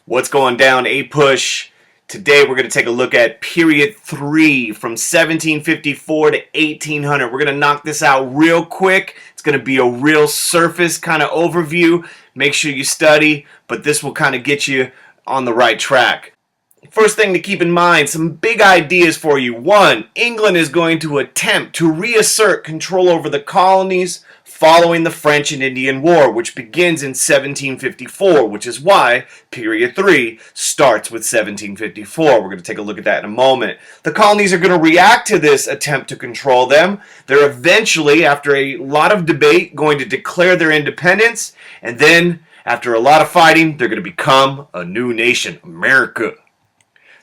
What's going down, APUSH? Today we're going to take a look at period 3 from 1754 to 1800. We're going to knock this out real quick. It's going to be a real surface kind of overview. Make sure you study, but this will kind of get you on the right track. First thing to keep in mind, some big ideas for you. 1. England is going to attempt to reassert control over the colonies following the French and Indian War, which begins in 1754, which is why period 3 starts with 1754. We're going to take a look at that in a moment. The colonies are going to react to this attempt to control them. They're eventually, after a lot of debate, going to declare their independence, and then, after a lot of fighting, they're going to become a new nation, America.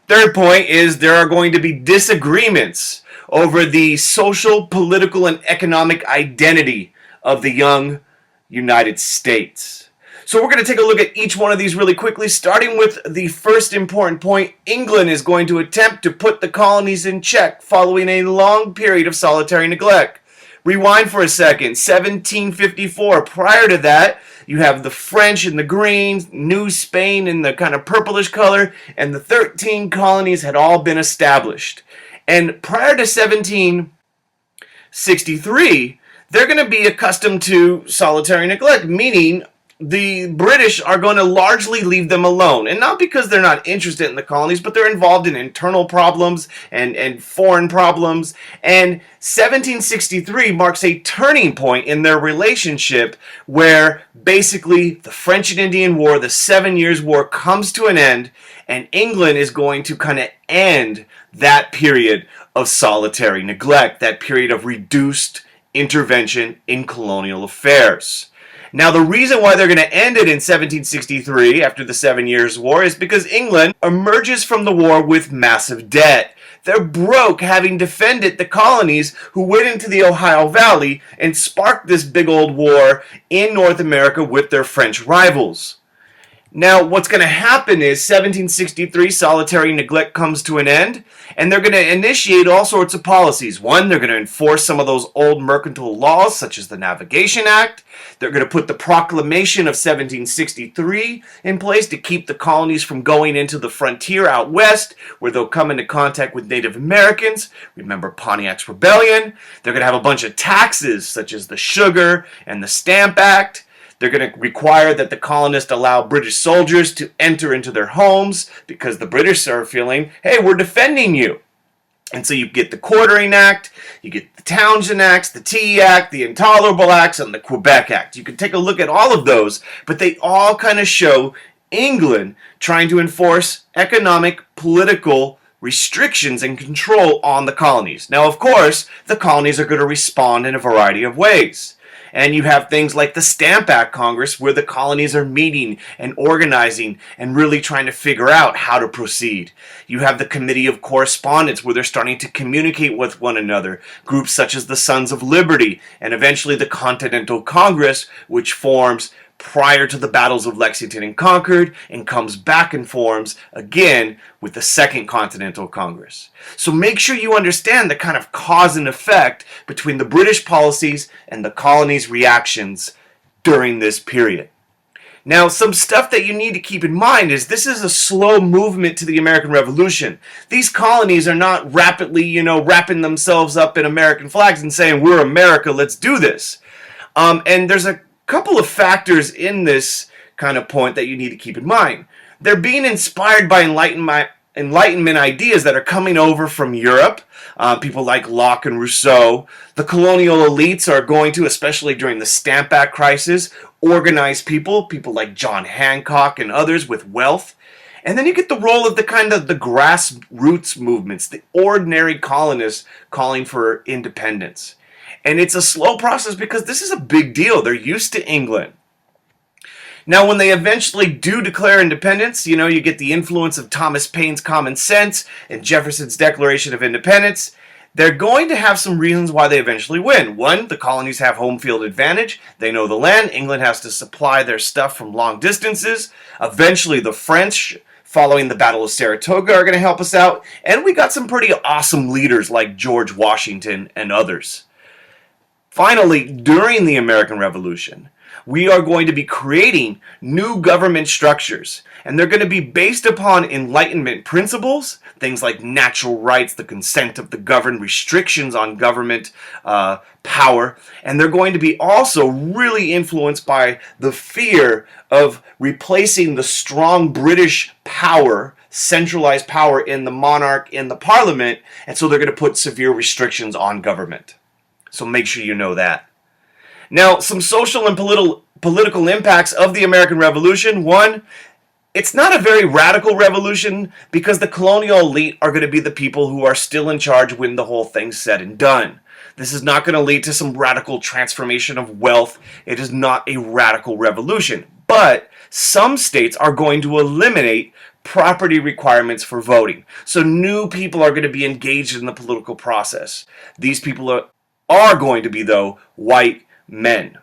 Third point is there are going to be disagreements over the social, political, and economic identity of the young United States. So we're going to take a look at each one of these really quickly, starting with the first important point. England is going to attempt to put the colonies in check following a long period of solitary neglect. Rewind for a second. 1754. Prior to that, you have the French in the green, New Spain in the kind of purplish color, and the 13 colonies had all been established. And prior to 1763, they're going to be accustomed to solitary neglect, meaning the British are going to largely leave them alone. And not because they're not interested in the colonies, but they're involved in internal problems and foreign problems. And 1763 marks a turning point in their relationship where basically the French and Indian War, the 7 Years' War, comes to an end, and England is going to kind of end that period of solitary neglect, that period of reduced intervention in colonial affairs. Now, the reason why they're going to end it in 1763, after the 7 Years' War, is because England emerges from the war with massive debt. They're broke, having defended the colonies who went into the Ohio Valley and sparked this big old war in North America with their French rivals. Now, what's going to happen is 1763, solitary neglect comes to an end, and they're going to initiate all sorts of policies. 1, they're going to enforce some of those old mercantile laws, such as the Navigation Act. They're going to put the Proclamation of 1763 in place to keep the colonies from going into the frontier out west, where they'll come into contact with Native Americans. Remember Pontiac's Rebellion. They're going to have a bunch of taxes, such as the Sugar and the Stamp Act. They're going to require that the colonists allow British soldiers to enter into their homes because the British are feeling, hey, we're defending you. And so you get the Quartering Act, you get the Townshend Acts, the Tea Act, the Intolerable Acts, and the Quebec Act. You can take a look at all of those, but they all kind of show England trying to enforce economic, political restrictions and control on the colonies. Now, of course, the colonies are going to respond in a variety of ways. And you have things like the Stamp Act Congress, where the colonies are meeting and organizing and really trying to figure out how to proceed. You have the Committee of Correspondence, where they're starting to communicate with one another. Groups such as the Sons of Liberty, and eventually the Continental Congress, which forms prior to the battles of Lexington and Concord, and comes back and forms again with the Second Continental Congress. So make sure you understand the kind of cause and effect between the British policies and the colonies' reactions during this period. Now, some stuff that you need to keep in mind is this is a slow movement to the American Revolution. These colonies are not rapidly, wrapping themselves up in American flags and saying, we're America, let's do this. And there's a couple of factors in this kind of point that you need to keep in mind. They're being inspired by Enlightenment ideas that are coming over from Europe. People like Locke and Rousseau. The colonial elites are going to, especially during the Stamp Act crisis, organize people like John Hancock and others with wealth. And then you get the role of the grassroots movements, the ordinary colonists calling for independence. And it's a slow process because this is a big deal. They're used to England. Now, when they eventually do declare independence, you get the influence of Thomas Paine's Common Sense and Jefferson's Declaration of Independence. They're going to have some reasons why they eventually win. 1, the colonies have home field advantage. They know the land. England has to supply their stuff from long distances. Eventually, the French, following the Battle of Saratoga, are going to help us out. And we got some pretty awesome leaders like George Washington and others. Finally, during the American Revolution, we are going to be creating new government structures, and they're going to be based upon Enlightenment principles, things like natural rights, the consent of the governed, restrictions on government power, and they're going to be also really influenced by the fear of replacing the strong British power, centralized power in the monarch, in the parliament, and so they're going to put severe restrictions on government. So make sure you know that. Now, some social and political impacts of the American Revolution. One, it's not a very radical revolution because the colonial elite are going to be the people who are still in charge when the whole thing's said and done. This is not going to lead to some radical transformation of wealth. It is not a radical revolution. But some states are going to eliminate property requirements for voting. So new people are going to be engaged in the political process. These people are going to be, though, white men.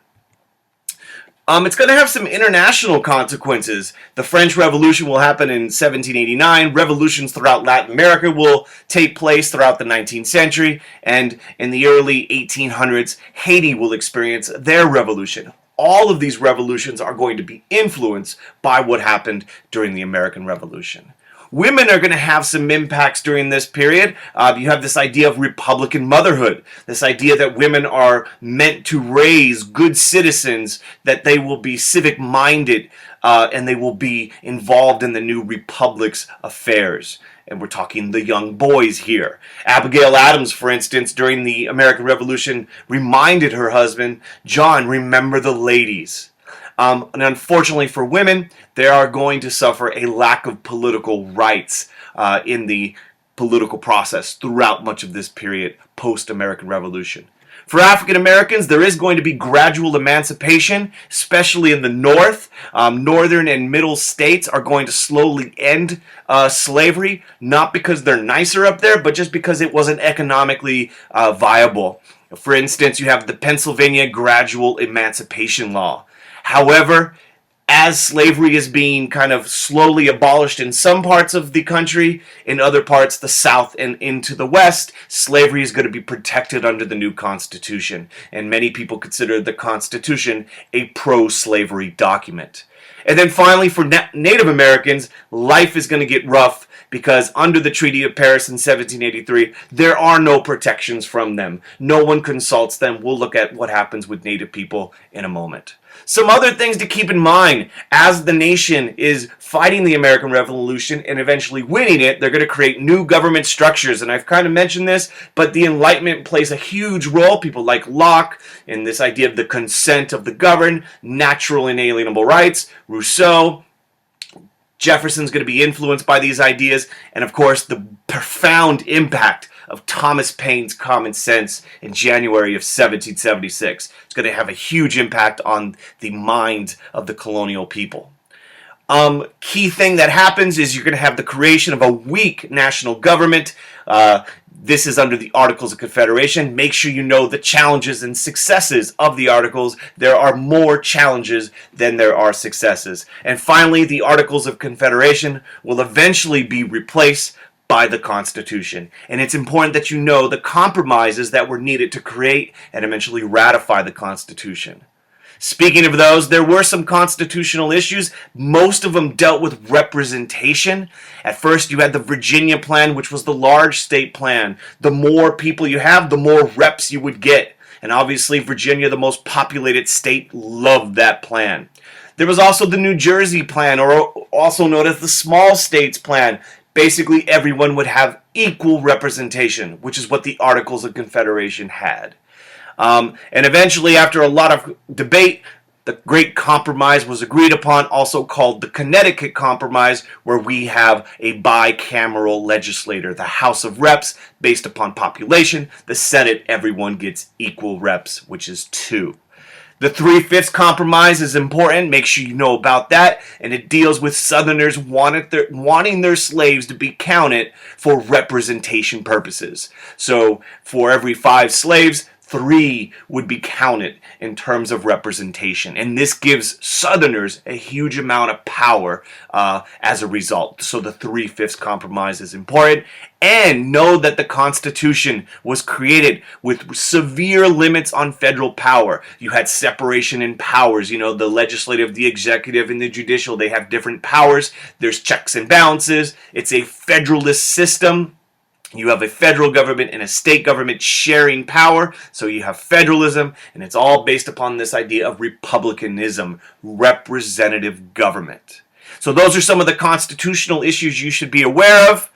It's going to have some international consequences. The French Revolution will happen in 1789. Revolutions throughout Latin America will take place throughout the 19th century. And in the early 1800s, Haiti will experience their revolution. All of these revolutions are going to be influenced by what happened during the American Revolution. Women are going to have some impacts during this period. You have this idea of Republican motherhood, this idea that women are meant to raise good citizens, that they will be civic-minded, and they will be involved in the new republic's affairs. And we're talking the young boys here. Abigail Adams, for instance, during the American Revolution, reminded her husband, John, remember the ladies. And unfortunately for women, they are going to suffer a lack of political rights in the political process throughout much of this period post-American Revolution. For African Americans, there is going to be gradual emancipation, especially in the North. Northern and middle states are going to slowly end slavery, not because they're nicer up there, but just because it wasn't economically viable. For instance, you have the Pennsylvania Gradual Emancipation Law. However, as slavery is being kind of slowly abolished in some parts of the country, in other parts, the South and into the West, slavery is going to be protected under the new Constitution. And many people consider the Constitution a pro-slavery document. And then finally, for Native Americans, life is going to get rough because under the Treaty of Paris in 1783, there are no protections from them. No one consults them. We'll look at what happens with Native people in a moment. Some other things to keep in mind as the nation is fighting the American Revolution and eventually winning it, they're going to create new government structures. And I've kind of mentioned this, but the Enlightenment plays a huge role. People like Locke and this idea of the consent of the governed, natural inalienable rights, Rousseau. Jefferson's going to be influenced by these ideas, and of course the profound impact of Thomas Paine's Common Sense in January of 1776. It's going to have a huge impact on the minds of the colonial people. Key thing that happens is you're going to have the creation of a weak national government. This is under the Articles of Confederation. Make sure you know the challenges and successes of the Articles. There are more challenges than there are successes. And finally, the Articles of Confederation will eventually be replaced by the Constitution. And it's important that you know the compromises that were needed to create and eventually ratify the Constitution. Speaking of those, there were some constitutional issues. Most of them dealt with representation. At first, you had the Virginia plan, which was the large state plan. The more people you have, the more reps you would get. And obviously, Virginia, the most populated state, loved that plan. There was also the New Jersey plan, or also known as the small states plan. Basically, everyone would have equal representation, which is what the Articles of Confederation had. And eventually, after a lot of debate, the Great Compromise was agreed upon, also called the Connecticut Compromise, where we have a bicameral legislature, the House of Reps, based upon population. The Senate, everyone gets equal reps, which is 2. The 3/5 compromise is important. Make sure you know about that. And it deals with Southerners wanting their slaves to be counted for representation purposes. So for every 5 slaves, 3 would be counted in terms of representation. And this gives Southerners a huge amount of power as a result. So the 3/5 compromise is important. And know that the Constitution was created with severe limits on federal power. You had separation in powers. You know, the legislative, the executive, and the judicial, they have different powers. There's checks and balances. It's a federalist system. You have a federal government and a state government sharing power, so you have federalism, and it's all based upon this idea of republicanism, representative government. So those are some of the constitutional issues you should be aware of.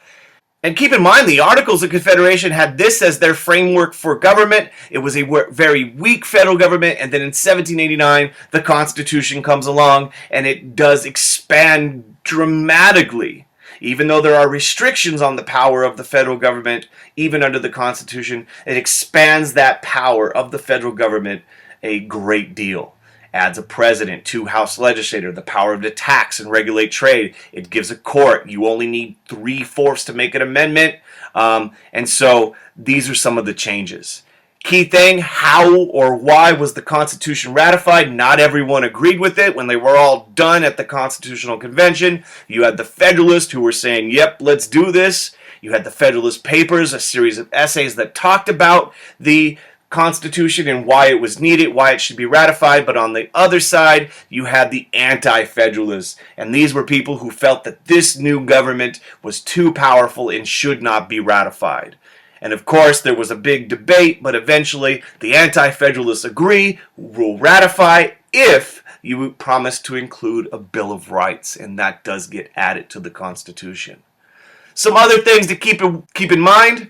And keep in mind, the Articles of Confederation had this as their framework for government. It was a very weak federal government, and then in 1789, the Constitution comes along, and it does expand dramatically. Even though there are restrictions on the power of the federal government, even under the Constitution, it expands that power of the federal government a great deal. Adds a president, 2 House legislators, the power to tax and regulate trade. It gives a court. You only need 3/4 to make an amendment. And so these are some of the changes. Key thing, how or why was the Constitution ratified? Not everyone agreed with it. When they were all done at the Constitutional Convention, you had the Federalists who were saying, yep, let's do this. You had the Federalist Papers, a series of essays that talked about the Constitution and why it was needed, why it should be ratified. But on the other side, you had the anti-federalists, and these were people who felt that this new government was too powerful and should not be ratified. And of course, there was a big debate, but eventually the anti-federalists agree, will ratify if you promise to include a Bill of Rights, and that does get added to the Constitution. Some other things to keep in mind.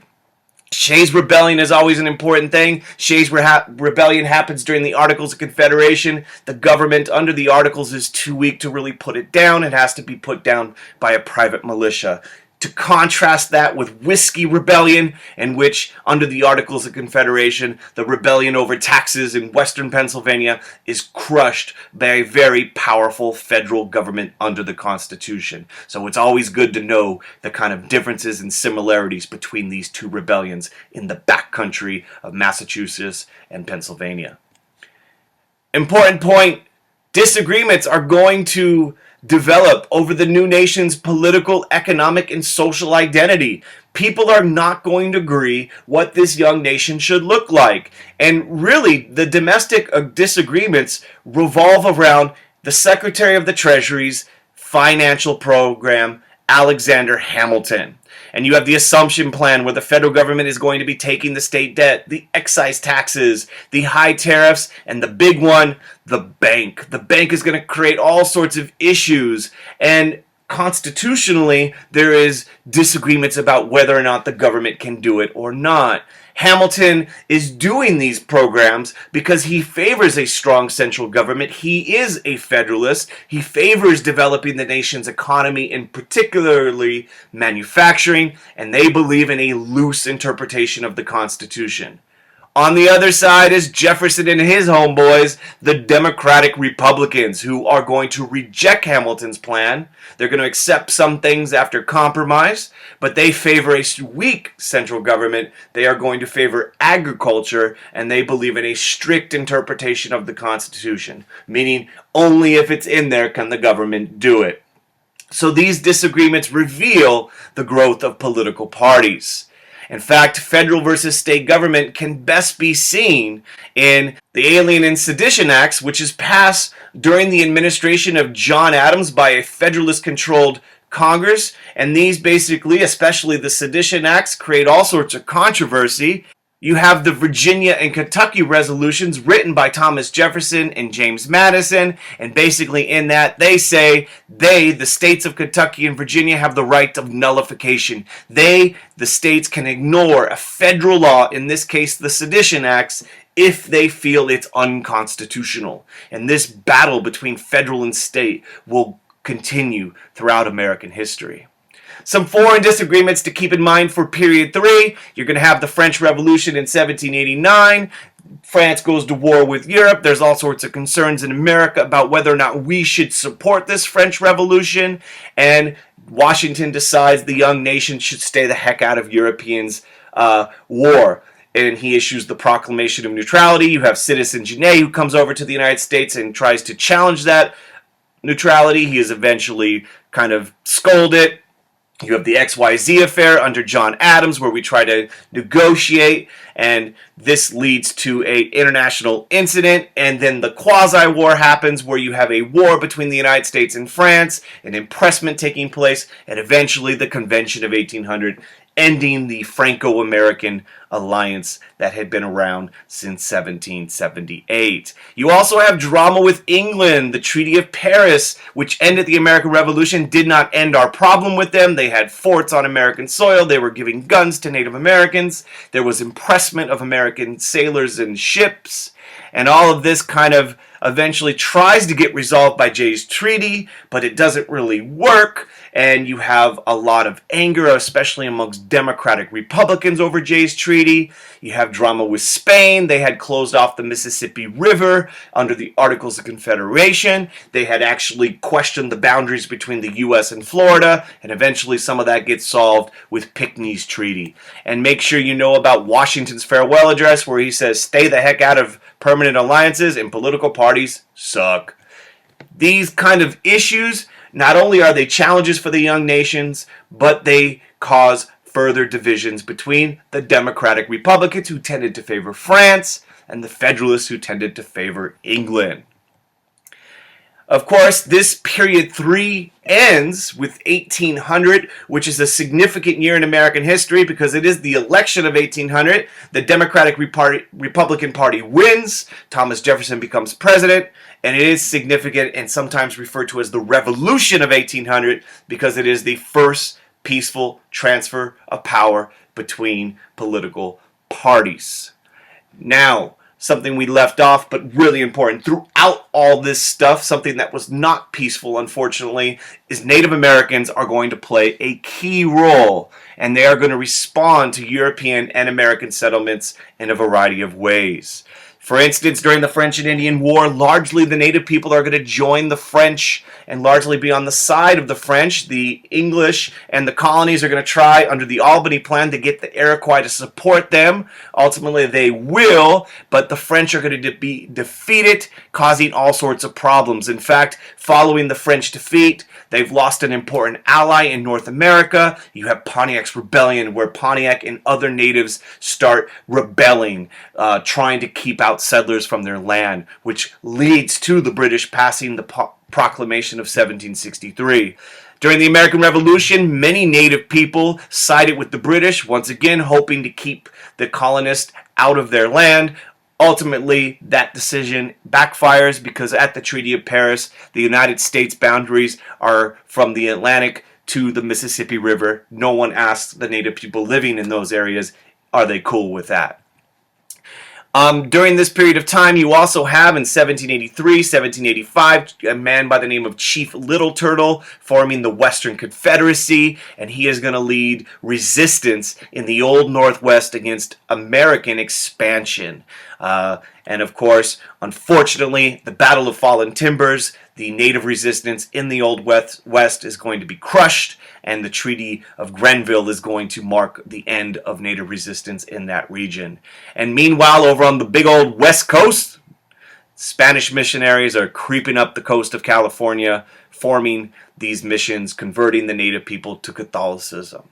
Shays' Rebellion is always an important thing. Shays' Rebellion happens during the Articles of Confederation. The government under the Articles is too weak to really put it down. It has to be put down by a private militia. To contrast that with Whiskey Rebellion, in which, under the Articles of Confederation, the rebellion over taxes in western Pennsylvania is crushed by a very powerful federal government under the Constitution. So it's always good to know the kind of differences and similarities between these two rebellions in the backcountry of Massachusetts and Pennsylvania. Important point, disagreements are going to develop over the new nation's political, economic, and social identity. People are not going to agree what this young nation should look like. And really, the domestic disagreements revolve around the Secretary of the Treasury's financial program, Alexander Hamilton. And you have the assumption plan where the federal government is going to be taking the state debt, the excise taxes, the high tariffs, and the big one, the bank. The bank is going to create all sorts of issues. And constitutionally, there is disagreements about whether or not the government can do it or not. Hamilton is doing these programs because he favors a strong central government. He is a federalist. He favors developing the nation's economy, and particularly manufacturing, and they believe in a loose interpretation of the Constitution. On the other side is Jefferson and his homeboys, the Democratic Republicans, who are going to reject Hamilton's plan. They're going to accept some things after compromise, but they favor a weak central government. They are going to favor agriculture, and they believe in a strict interpretation of the Constitution, meaning only if it's in there can the government do it. So these disagreements reveal the growth of political parties. In fact, federal versus state government can best be seen in the Alien and Sedition Acts, which is passed during the administration of John Adams by a Federalist-controlled Congress. And these basically, especially the Sedition Acts, create all sorts of controversy. You have the Virginia and Kentucky resolutions written by Thomas Jefferson and James Madison, and basically in that they say the states of Kentucky and Virginia, have the right of nullification. The states can ignore a federal law, in this case the Sedition Acts, if they feel it's unconstitutional. And this battle between federal and state will continue throughout American history. Some foreign disagreements to keep in mind for period 3. You're going to have the French Revolution in 1789. France goes to war with Europe. There's all sorts of concerns in America about whether or not we should support this French Revolution. And Washington decides the young nation should stay the heck out of Europeans' war. and he issues the Proclamation of Neutrality. You have Citizen Genet, who comes over to the United States and tries to challenge that neutrality. He is eventually kind of scolded. You have the XYZ affair under John Adams, where we try to negotiate, and this leads to an international incident, and then the quasi-war happens, where you have a war between the United States and France, an impressment taking place, and eventually the Convention of 1800, ending the Franco-American alliance that had been around since 1778. You also have drama with England. The Treaty of Paris, which ended the American Revolution, did not end our problem with them. They had forts on American soil. They were giving guns to Native Americans. There was impressment of American sailors and ships. And all of this kind of eventually tries to get resolved by Jay's Treaty, but it doesn't really work. And you have a lot of anger, especially amongst Democratic Republicans over Jay's Treaty. You have drama with Spain. They had closed off the Mississippi River under the Articles of Confederation. They had actually questioned the boundaries between the U.S. and Florida, and eventually some of that gets solved with Pinckney's Treaty. And make sure you know about Washington's farewell address, where he says, "Stay the heck out of permanent alliances, and political parties suck." These kind of issues, not only are they challenges for the young nations, but they cause further divisions between the Democratic Republicans, who tended to favor France, and the Federalists, who tended to favor England. Of course, this period 3 ends with 1800, which is a significant year in American history because it is the election of 1800. The Democratic Republican Party wins. Thomas Jefferson becomes president, and it is significant and sometimes referred to as the Revolution of 1800 because it is the first peaceful transfer of power between political parties. Now, something we left off, but really important. Throughout all this stuff, something that was not peaceful, unfortunately, is Native Americans are going to play a key role, and they are going to respond to European and American settlements in a variety of ways. For instance, during the French and Indian War, largely the native people are going to join the French and largely be on the side of the French. The English and the colonies are going to try, under the Albany Plan, to get the Iroquois to support them. Ultimately, they will, but the French are going to be defeated, causing all sorts of problems. In fact, following the French defeat, they've lost an important ally in North America. You have Pontiac's Rebellion, where Pontiac and other natives start rebelling, trying to keep out settlers from their land, which leads to the British passing the Proclamation of 1763. During the American Revolution, many native people sided with the British, once again hoping to keep the colonists out of their land. Ultimately, that decision backfires because at the Treaty of Paris, the United States boundaries are from the Atlantic to the Mississippi River. No one asks the native people living in those areas, are they cool with that? During this period of time, you also have in 1783, 1785, a man by the name of Chief Little Turtle forming the Western Confederacy, and he is going to lead resistance in the Old Northwest against American expansion. And of course, unfortunately, the Battle of Fallen Timbers, the native resistance in the Old West is going to be crushed, and the Treaty of Grenville is going to mark the end of native resistance in that region. And meanwhile, over on the big old West Coast, Spanish missionaries are creeping up the coast of California, forming these missions, converting the native people to Catholicism.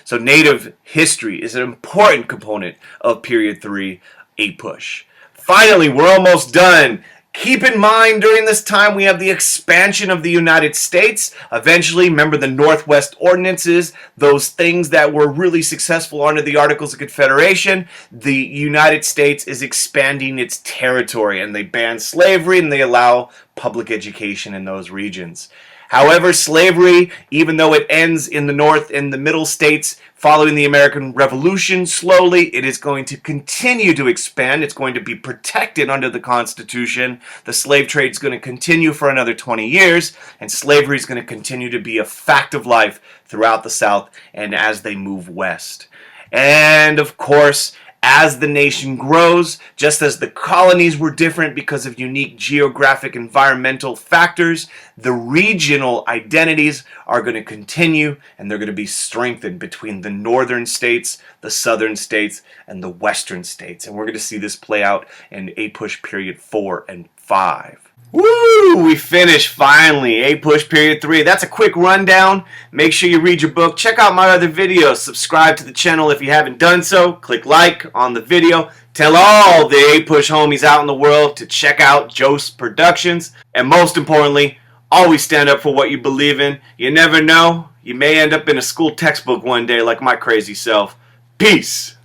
So native history is an important component of Period 3, APUSH. Finally, we're almost done. Keep in mind, during this time, we have the expansion of the United States. Eventually, remember the Northwest Ordinances, those things that were really successful under the Articles of Confederation. The United States is expanding its territory, and they ban slavery, and they allow public education in those regions. However, slavery, even though it ends in the North and the Middle states following the American Revolution slowly, it is going to continue to expand. It's going to be protected under the Constitution. The slave trade is going to continue for another 20 years, and slavery is going to continue to be a fact of life throughout the South and as they move west. And of course, As the nation grows, just as the colonies were different because of unique geographic environmental factors, the regional identities are going to continue, and they're going to be strengthened between the northern states, the southern states, and the western states. And we're going to see this play out in APUSH period 4 and 5. Woo! We finished finally. APUSH period 3. That's a quick rundown. Make sure you read your book. Check out my other videos. Subscribe to the channel if you haven't done so. Click like on the video. Tell all the APUSH homies out in the world to check out Jose Productions. And most importantly, always stand up for what you believe in. You never know. You may end up in a school textbook one day like my crazy self. Peace.